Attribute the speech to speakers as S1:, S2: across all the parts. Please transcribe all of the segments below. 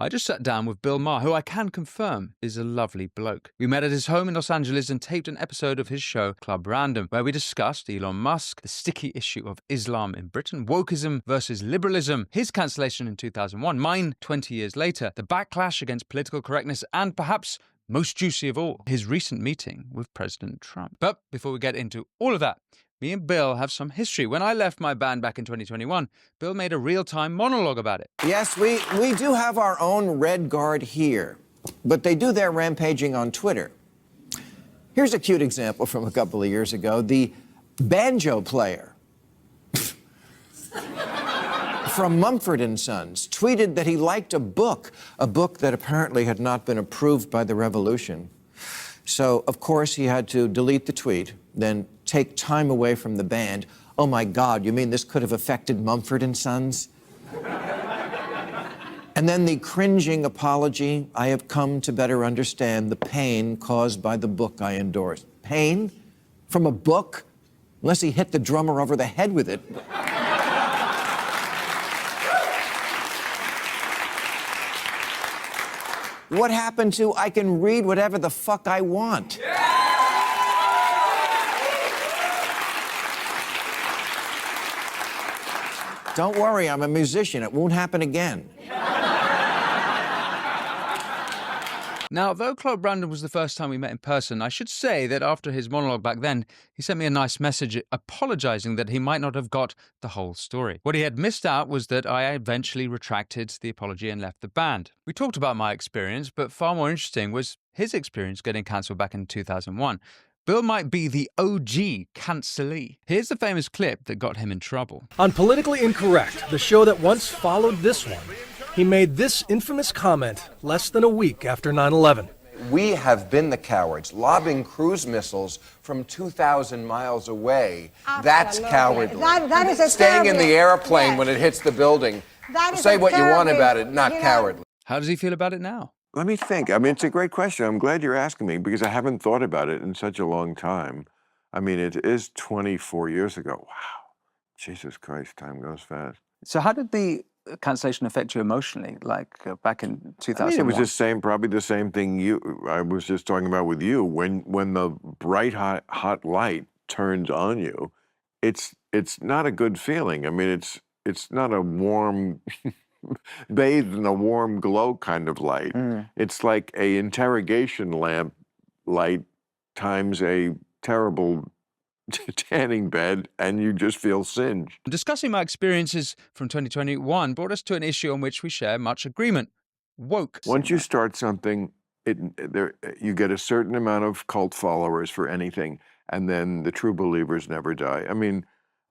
S1: I just sat down with Bill Maher, who I can confirm is a lovely bloke. We met at his home in Los Angeles and taped an episode of his show Club Random, where we discussed Elon Musk, the sticky issue of Islam in Britain, wokeism versus liberalism, his cancellation in 2001, mine 20 years later, the backlash against political correctness, and perhaps most juicy of all, his recent meeting with President Trump. But before we get into all of that, me and Bill have some history. When I left my band back in 2021, Bill made a real-time monologue about it.
S2: Yes, we do have our own Red Guard here, but they do their rampaging on Twitter. Here's a cute example from a couple of years ago. The banjo player from Mumford & Sons tweeted that he liked a book that apparently had not been approved by the revolution. So, of course, he had to delete the tweet, then take time away from the band. Oh, my God, you mean this could have affected Mumford & Sons? And then the cringing apology, I have come to better understand the pain caused by the book I endorsed. Pain? From a book? Unless he hit the drummer over the head with it. What happened to I can read whatever the fuck I want? Don't worry, I'm a musician. It won't happen again.
S1: Now, though Club Random was the first time we met in person, I should say that after his monologue back then, he sent me a nice message apologizing that he might not have got the whole story. What he had missed out was that I eventually retracted the apology and left the band. We talked about my experience, but far more interesting was his experience getting cancelled back in 2001. Bill might be the OG cancellee. Here's the famous clip that got him in trouble.
S3: On Politically Incorrect, the show that once followed this one, he made this infamous comment less than a week after 9/11.
S2: We have been the cowards, lobbing cruise missiles from 2,000 miles away. That's cowardly.
S4: That is a
S2: Staying in the airplane
S4: yes.
S2: when it hits the building.
S4: That is
S2: Say
S4: a
S2: what you want
S4: terribly,
S2: about it, not
S4: you know,
S2: cowardly.
S1: How does he feel about it now?
S5: Let me think. I mean, it's a great question. I'm glad you're asking me because I haven't thought about it in such a long time. I mean, it is 24 years ago. Wow. Jesus Christ, time goes fast.
S6: So how did the cancellation affect you emotionally, like back in 2001?
S5: I mean, it was the same, probably the same thing I was just talking about with you. When the bright, hot light turns on you, it's not a good feeling. I mean, it's not a warm... bathed in a warm glow kind of light. It's like a interrogation lamp light times a terrible tanning bed, and you just feel singed.
S1: Discussing my experiences from 2021 brought us to an issue on which we share much agreement. Woke.
S5: Once you start something, you get a certain amount of cult followers for anything, and then the true believers never die. I mean,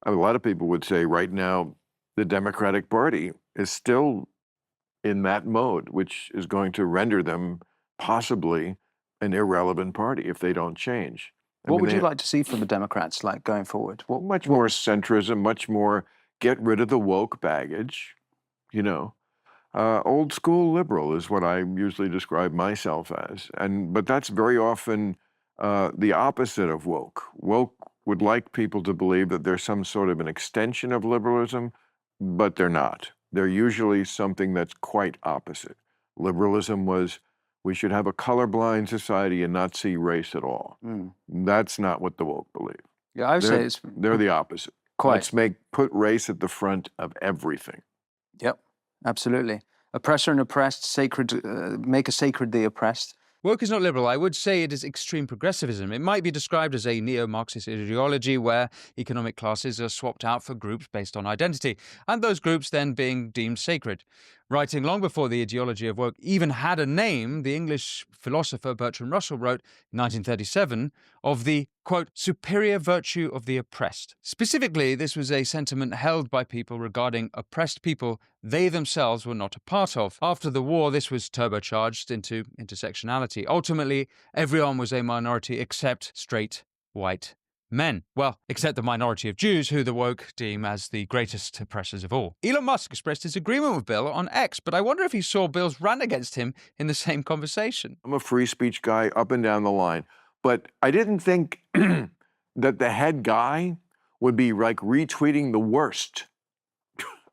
S5: a lot of people would say right now, the Democratic Party is still in that mode, which is going to render them possibly an irrelevant party if they don't change.
S6: What would you like to see from the Democrats, like, going forward?
S5: Much more centrism, much more get rid of the woke baggage, you know. Old school liberal is what I usually describe myself as. But that's very often the opposite of woke. Woke would like people to believe that there's some sort of an extension of liberalism, but they're not. They're usually something that's quite opposite. Liberalism was, we should have a colorblind society and not see race at all. That's not what the woke believe.
S6: Yeah, I would say
S5: they're the opposite.
S6: Quite.
S5: Let's put race at the front of everything.
S6: Yep, absolutely. Oppressor and oppressed, sacred, make a sacred the oppressed.
S1: Woke is not liberal. I would say it is extreme progressivism. It might be described as a neo-Marxist ideology where economic classes are swapped out for groups based on identity, and those groups then being deemed sacred. Writing long before the ideology of woke even had a name, the English philosopher Bertrand Russell wrote in 1937 of the, quote, superior virtue of the oppressed. Specifically, this was a sentiment held by people regarding oppressed people they themselves were not a part of. After the war, this was turbocharged into intersectionality. Ultimately, everyone was a minority except straight white men. Well, except the minority of Jews, who the woke deem as the greatest oppressors of all. Elon Musk expressed his agreement with Bill on X, but I wonder if he saw Bill's rant against him in the same conversation.
S5: I'm a free speech guy up and down the line, but I didn't think that the head guy would be like retweeting the worst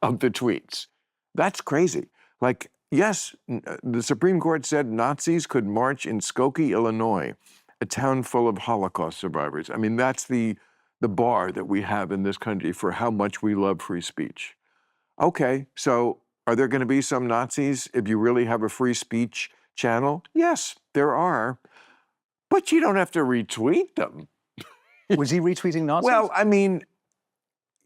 S5: of the tweets. That's crazy. Like, Yes, the Supreme Court said Nazis could march in Skokie, Illinois, a town full of Holocaust survivors. I mean, that's the bar that we have in this country for how much we love free speech. Okay, so are there going to be some Nazis if you really have a free speech channel? Yes, there are. But you don't have to retweet them.
S6: Was he retweeting Nazis?
S5: Well, I mean,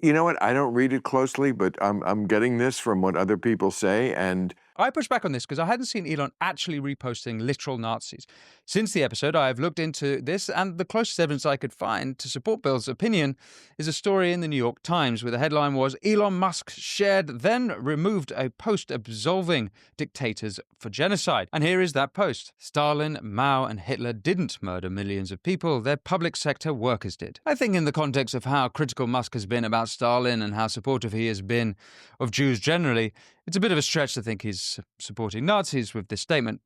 S5: you know what? I don't read it closely, but I'm getting this from what other people say, and
S1: I push back on this because I hadn't seen Elon actually reposting literal Nazis. Since the episode, I have looked into this, and the closest evidence I could find to support Bill's opinion is a story in the New York Times where the headline was Elon Musk shared, then removed a post absolving dictators for genocide. And here is that post. Stalin, Mao, and Hitler didn't murder millions of people, their public sector workers did. I think in the context of how critical Musk has been about Stalin and how supportive he has been of Jews generally, it's a bit of a stretch to think he's supporting Nazis with this statement,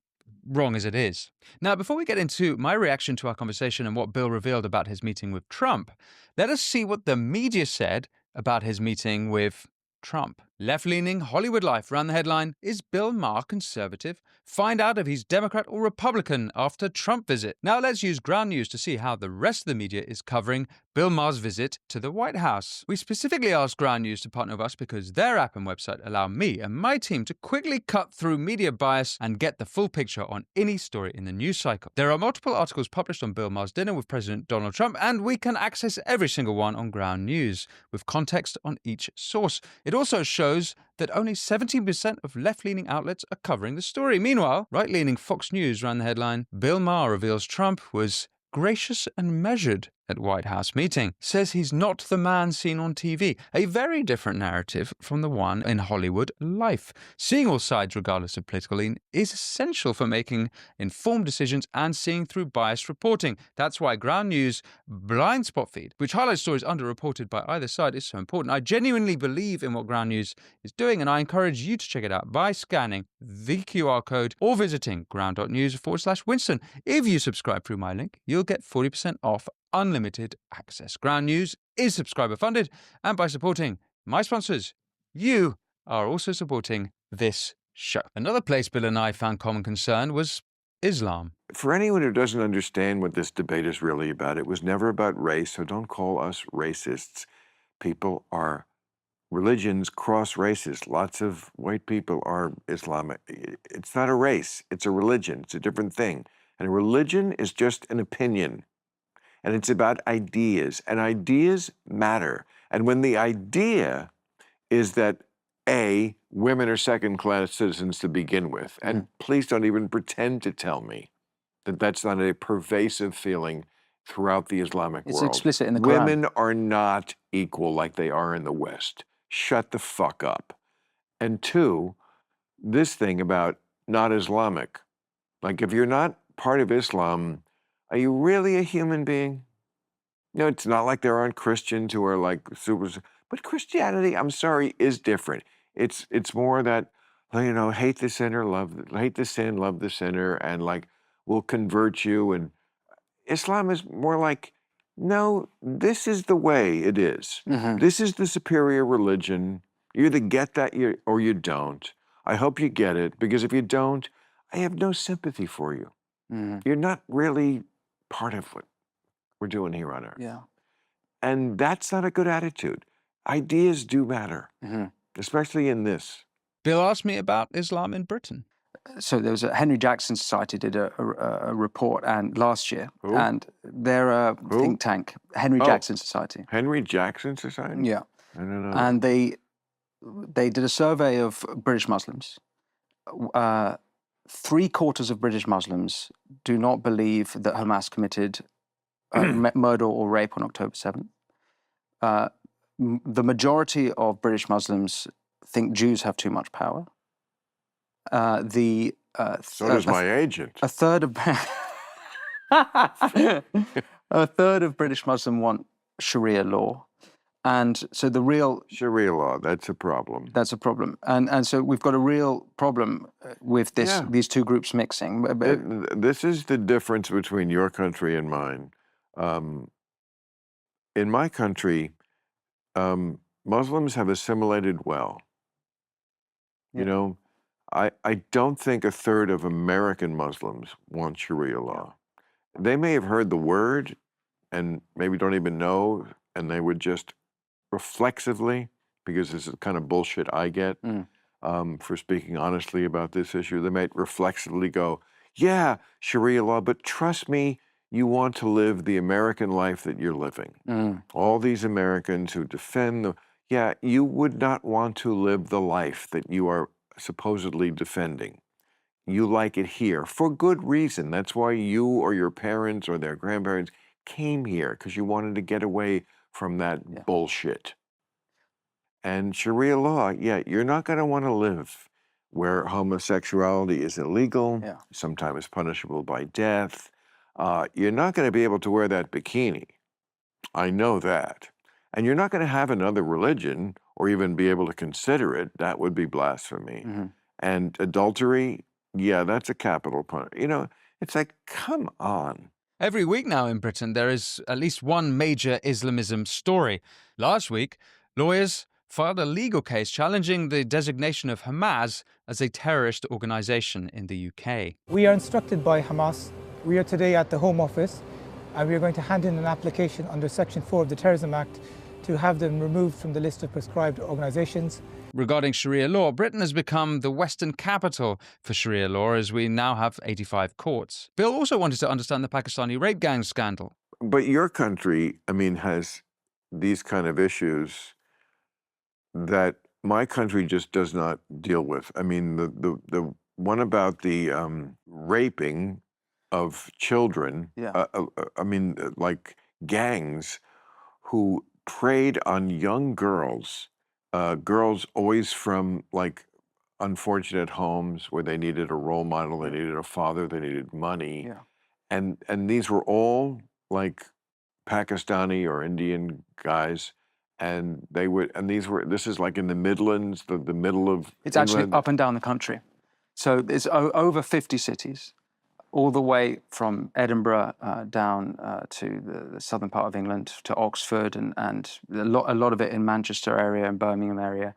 S1: wrong as it is. Now, before we get into my reaction to our conversation and what Bill revealed about his meeting with Trump, let us see what the media said about his meeting with Trump. Left-leaning Hollywood Life ran the headline, Is Bill Maher conservative? Find out if he's Democrat or Republican after Trump visit. Now let's use Ground News to see how the rest of the media is covering Bill Maher's visit to the White House. We specifically asked Ground News to partner with us because their app and website allow me and my team to quickly cut through media bias and get the full picture on any story in the news cycle. There are multiple articles published on Bill Maher's dinner with President Donald Trump, and we can access every single one on Ground News with context on each source. It also shows that only 17% of left-leaning outlets are covering the story. Meanwhile, right-leaning Fox News ran the headline, Bill Maher reveals Trump was gracious and measured at White House meeting, says he's not the man seen on TV. A very different narrative from the one in Hollywood Life. Seeing all sides regardless of political lean is essential for making informed decisions and seeing through biased reporting. That's why Ground News blind spot feed, which highlights stories underreported by either side, is so important. I genuinely believe in what Ground News is doing, and I encourage you to check it out by scanning the QR code or visiting ground.news/Winston. If you subscribe through my link, you'll get 40% off unlimited access. Ground News is subscriber funded, and by supporting my sponsors, you are also supporting this show. Another place Bill and I found common concern was Islam.
S5: for anyone who doesn't understand what this debate is really about, it was never about race, so don't call us racists. People are religions cross races. Lots of white people are Islamic. It's not a race, it's a religion. It's a different thing. And a religion is just an opinion. And it's about ideas. And ideas matter. And when the idea is that A, women are second-class citizens to begin with, and please don't even pretend to tell me that that's not a pervasive feeling throughout the Islamic world.
S6: It's explicit in the Quran.
S5: Women are not equal like they are in the West. Shut the fuck up. And two, this thing about not Islamic. Like, if you're not part of Islam, are you really a human being? You know, it's not like there aren't Christians who are like super, but Christianity, I'm sorry, is different. It's more that, you know, hate the sinner, hate the sin, love the sinner, and like, will convert you. And Islam is more like, no, this is the way it is. This is the superior religion. You either get that or you don't. I hope you get it, because if you don't, I have no sympathy for you. You're not really part of what we're doing here on Earth.
S6: Yeah.
S5: And that's not a good attitude. Ideas do matter, especially in this.
S1: Bill asked me about Islam in Britain.
S6: So there was a Henry Jackson Society did a report last year,
S5: Who?
S6: and they're a think tank, Henry Jackson Society.
S5: Henry Jackson Society?
S6: Yeah.
S5: I don't know.
S6: And they did a survey of British Muslims. 3/4 of British Muslims do not believe that Hamas committed murder or rape on October 7th. The majority of British Muslims think Jews have too much power.
S5: So does my agent.
S6: A third of British Muslims want Sharia law, and so the real
S5: Sharia law, that's a problem.
S6: That's a problem, and so we've got a real problem with this.
S5: Yeah.
S6: These two groups mixing.
S5: This is the difference between your country and mine. In my country, Muslims have assimilated well. You know, I don't think a third of American Muslims want Sharia law. They may have heard the word and maybe don't even know, and they would just reflexively, because this is the kind of bullshit I get for speaking honestly about this issue, they might reflexively go, yeah, Sharia law, but trust me, you want to live the American life that you're living. All these Americans who defend the, yeah, you would not want to live the life that you are supposedly defending. You like it here for good reason. That's why you or your parents or their grandparents came here, because you wanted to get away from that bullshit. And Sharia law, yeah, you're not going to want to live where homosexuality is illegal, sometimes punishable by death. You're not going to be able to wear that bikini. I know that. And you're not going to have another religion or even be able to consider it. That would be blasphemy. And adultery, yeah, that's a capital punishment. You know, it's like, come on.
S1: Every week now in Britain, there is at least one major Islamism story. Last week, lawyers filed a legal case challenging the designation of Hamas as a terrorist organization in the UK.
S4: We are instructed by Hamas. We are today at the Home Office, and we are going to hand in an application under Section 4 of the Terrorism Act to have them removed from the list of prescribed organizations.
S1: Regarding Sharia law, Britain has become the Western capital for Sharia law, as we now have 85 courts. Bill also wanted to understand the Pakistani rape gang scandal.
S5: But your country, I mean, has these kind of issues that my country just does not deal with. I mean, the one about the raping of children, I mean, like gangs who preyed on young girls, girls always from like unfortunate homes where they needed a role model, they needed a father, they needed money. And these were all like Pakistani or Indian guys, and they would, and this is like in the Midlands, the middle of
S6: It's
S5: England.
S6: actually up and down the country. So there's over 50 cities, all the way from Edinburgh down to the southern part of England, to Oxford, and a lot of it in Manchester area and Birmingham area.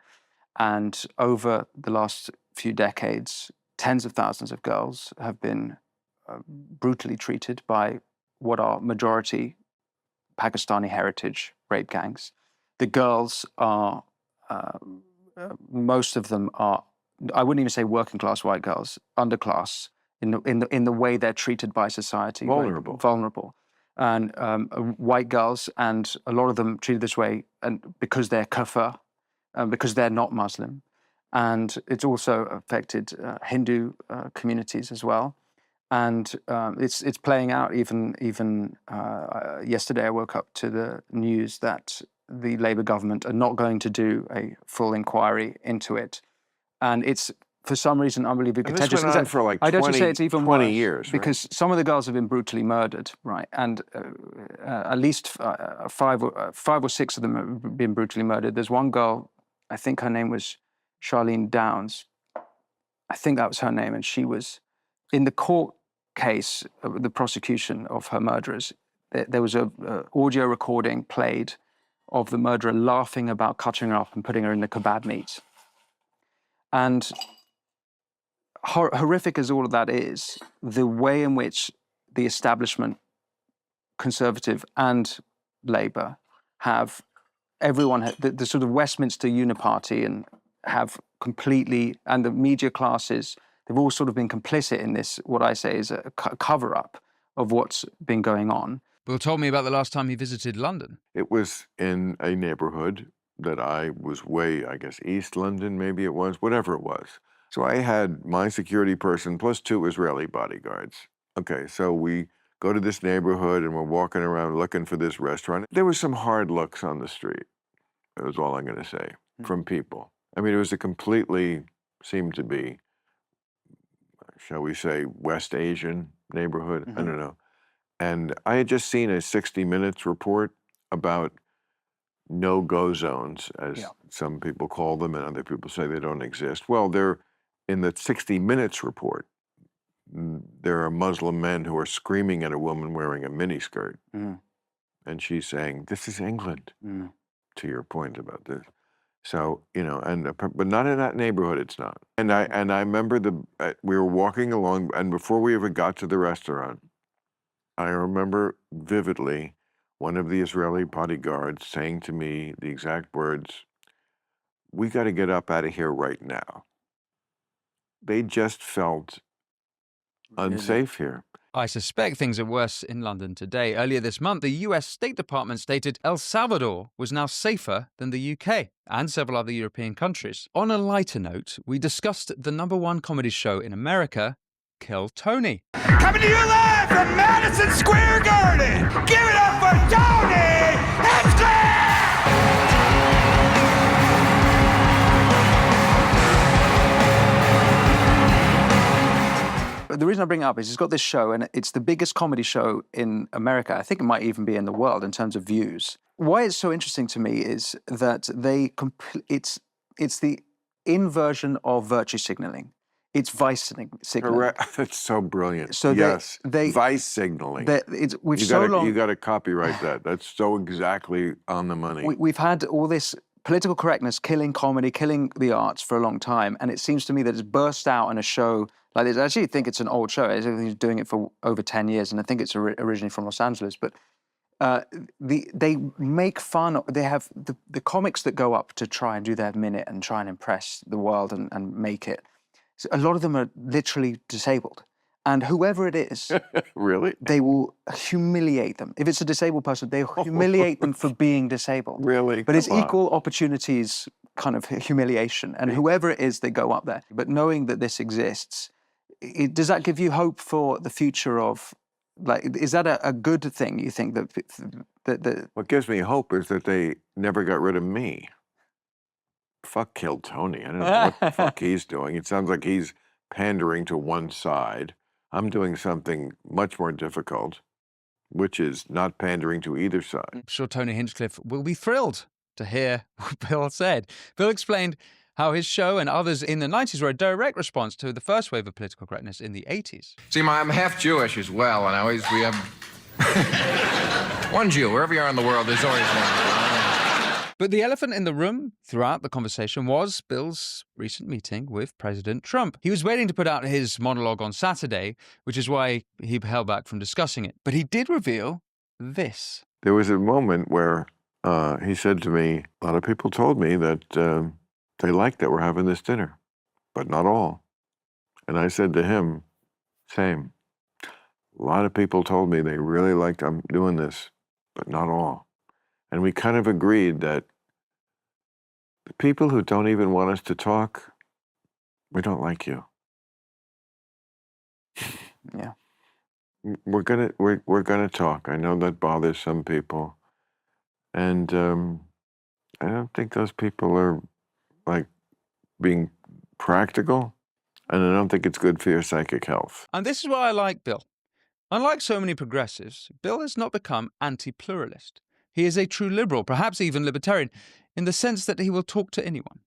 S6: And over the last few decades, tens of thousands of girls have been brutally treated by what are majority Pakistani heritage rape gangs. The girls are, most of them are, I wouldn't even say working class white girls, underclass in the way they're treated by society.
S5: Vulnerable.
S6: Vulnerable. And white girls, and a lot of them treated this way and because they're kafir, because they're not Muslim. And it's also affected Hindu communities as well. And it's playing out even yesterday I woke up to the news that the Labour government are not going to do a full inquiry into it. And it's, for some reason, unbelievably contentious.
S5: This went on for like 20 years,
S6: because some of the girls have been brutally murdered, right? And at least five or six of them have been brutally murdered. There's one girl, I think her name was Charlene Downs. I think that was her name, and she was in the court case, the prosecution of her murderers. There was a audio recording played of the murderer laughing about cutting her up and putting her in the kebab meat. And horrific as all of that is, the way in which the establishment, Conservative and Labour, have everyone, the sort of Westminster Uniparty, and have completely, and the media classes, they've all sort of been complicit in this, what I say is a cover-up of what's been going on.
S1: Bill told me about the last time he visited London.
S5: It was in a neighborhood that I was way, I guess, East London, maybe it was, whatever it was. So I had my security person plus 2 Israeli bodyguards. Okay, so we go to this neighborhood and we're walking around looking for this restaurant. There were some hard looks on the street. That was all I'm going to say, from people. I mean, it was a completely, seemed to be, shall we say, West Asian neighborhood. I don't know. And I had just seen a 60 Minutes report about no-go zones, as some people call them, and other people say they don't exist. Well, they're in the 60 Minutes report. There are Muslim men who are screaming at a woman wearing a miniskirt. And she's saying, this is England, to your point about this. So, but not in that neighborhood, it's not. And I remember we were walking along, and before we ever got to the restaurant, I remember vividly one of the Israeli bodyguards saying to me the exact words, "We got to get up out of here right now." They just felt unsafe here.
S1: I suspect things are worse in London today. Earlier this month, the US State Department stated El Salvador was now safer than the UK and several other European countries. On a lighter note, we discussed the #1 comedy show in America, Kill Tony.
S7: Coming to you live from Madison Square Garden. Give it up for Tony Hinchcliffe!
S6: The reason I bring it up is he's got this show, and it's the biggest comedy show in America. I think it might even be in the world in terms of views. Why it's so interesting to me is that it's the inversion of virtue signaling. It's vice signaling.
S5: Correct. That's so brilliant.
S6: So
S5: yes, vice signaling. You got to copyright that. That's so exactly on the money.
S6: We've had all this political correctness killing comedy, killing the arts for a long time, and it seems to me that it's burst out in a show like this. I actually think it's an old show. He's doing it for over 10 years, and I think it's originally from Los Angeles. But they make fun. They have the comics that go up to try and do their minute and try and impress the world and make it. So a lot of them are literally disabled. And whoever it is,
S5: really,
S6: they will humiliate them. If it's a disabled person, they humiliate them for being disabled.
S5: Really?
S6: But it's equal opportunities kind of humiliation. And whoever it is, they go up there. But knowing that this exists, does that give you hope for the future of, is that a good thing, you think? That
S5: What gives me hope is that they never got rid of me. Fuck Kill Tony. I don't know what the fuck he's doing. It sounds like he's pandering to one side. I'm doing something much more difficult, which is not pandering to either side.
S1: I'm sure Tony Hinchcliffe will be thrilled to hear what Bill said. Bill explained how his show and others in the 90s were a direct response to the first wave of political correctness in the 80s.
S8: See, I'm half Jewish as well, and we have one Jew. Wherever you are in the world, there's always one.
S1: But the elephant in the room throughout the conversation was Bill's recent meeting with President Trump. He was waiting to put out his monologue on Saturday, which is why he held back from discussing it. But he did reveal this.
S5: There was a moment where he said to me, a lot of people told me that they like that we're having this dinner, but not all. And I said to him, same. A lot of people told me they really liked I'm doing this, but not all. And we kind of agreed that the people who don't even want us to talk, we don't like you.
S6: Yeah.
S5: We're gonna talk. I know that bothers some people. And I don't think those people are being practical, and I don't think it's good for your psychic health.
S1: And this is why I like Bill. Unlike so many progressives, Bill has not become anti-pluralist. He is a true liberal, perhaps even libertarian, in the sense that he will talk to anyone.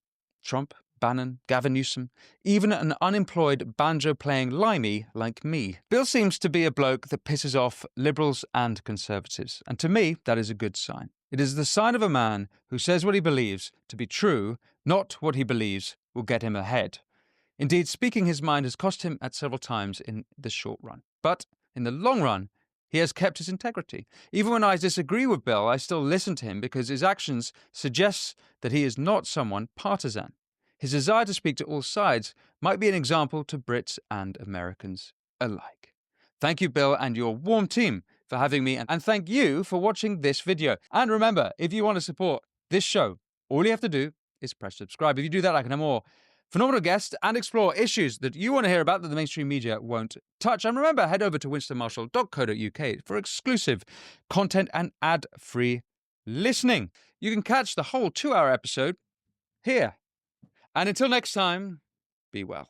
S1: Trump, Bannon, Gavin Newsom, even an unemployed banjo-playing limey like me. Bill seems to be a bloke that pisses off liberals and conservatives, and to me, that is a good sign. It is the sign of a man who says what he believes to be true, not what he believes will get him ahead. Indeed, speaking his mind has cost him at several times in the short run. But in the long run, he has kept his integrity. Even when I disagree with Bill, I still listen to him because his actions suggest that he is not someone partisan. His desire to speak to all sides might be an example to Brits and Americans alike. Thank you, Bill, and your warm team for having me, and thank you for watching this video. And remember, if you want to support this show, all you have to do is press subscribe. If you do that, I can have more phenomenal guests and explore issues that you want to hear about that the mainstream media won't touch. And remember, head over to winstonmarshall.co.uk for exclusive content and ad-free listening. You can catch the whole 2-hour episode here. And until next time, be well.